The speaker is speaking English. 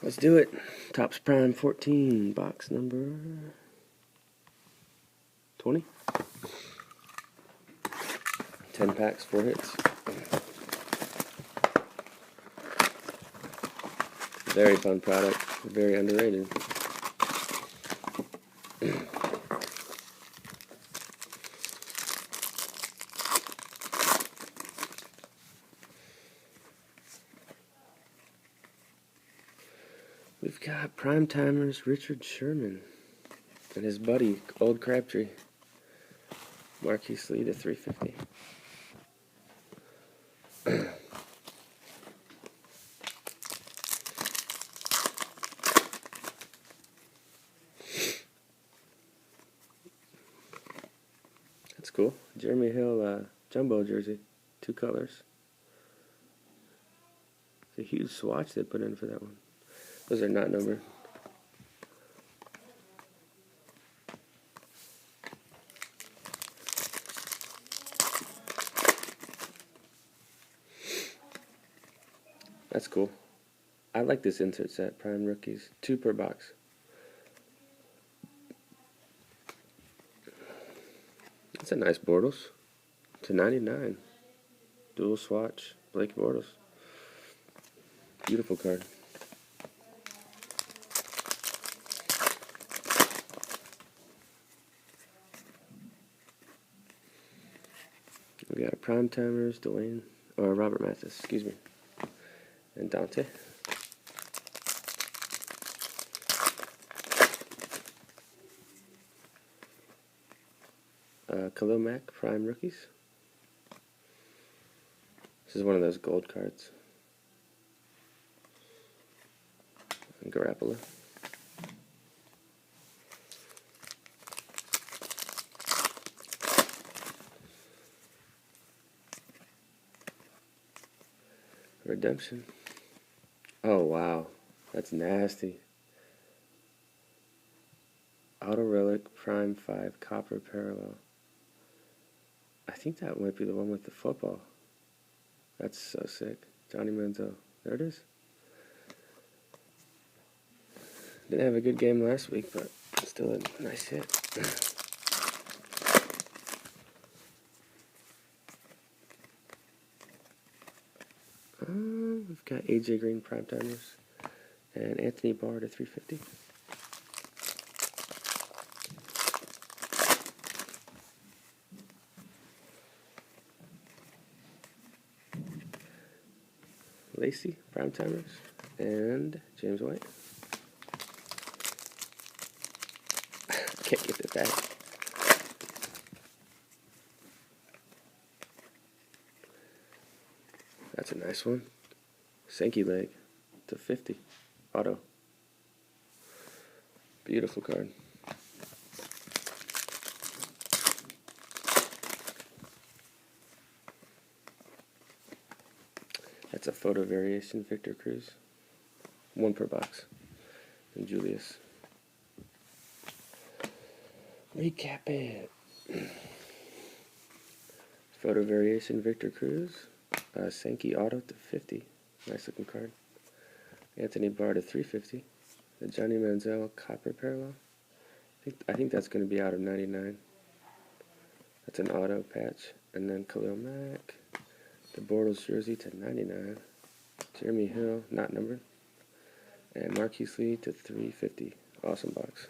Let's do it. Topps Prime 14, box number 20. 10 packs, 4 hits. Very fun product. Very underrated. We've got Prime Timers Richard Sherman and his buddy, Old Crabtree. Marquise Lee to 350. That's cool. Jeremy Hill jumbo jersey, 2 colors. It's a huge swatch they put in for that one. Those are not numbered. That's cool. I like this insert set, Prime Rookies. 2 per box. That's a nice Bortles. To 99. Dual swatch, Blake Bortles. Beautiful card. We got a Prime Timers, Dwayne, or Robert Mathis, excuse me, and Dante. Khalil Mack, Prime Rookies. This is one of those gold cards. And Garoppolo. Redemption. Oh, wow. That's nasty. Auto Relic, Prime 5, Copper Parallel. I think that might be the one with the football. That's so sick. Johnny Manziel. There it is. Didn't have a good game last week, but still a nice hit. We've got AJ Green Prime Timers and Anthony Barr to 350. Lacey Prime Timers and James White. Can't get it back. That's a nice one. Sankey leg to 50. Auto. Beautiful card. That's a photo variation, Victor Cruz. 1 per box. And Julius. Recap it. Photo variation, Victor Cruz. Sankey auto to 50. Nice looking card. Anthony Barr to 350. The Johnny Manziel Copper Parallel. I think that's going to be out of 99. That's an auto patch. And then Khalil Mack. The Bortles jersey to 99. Jeremy Hill, not numbered. And Marquise Lee to 350. Awesome box.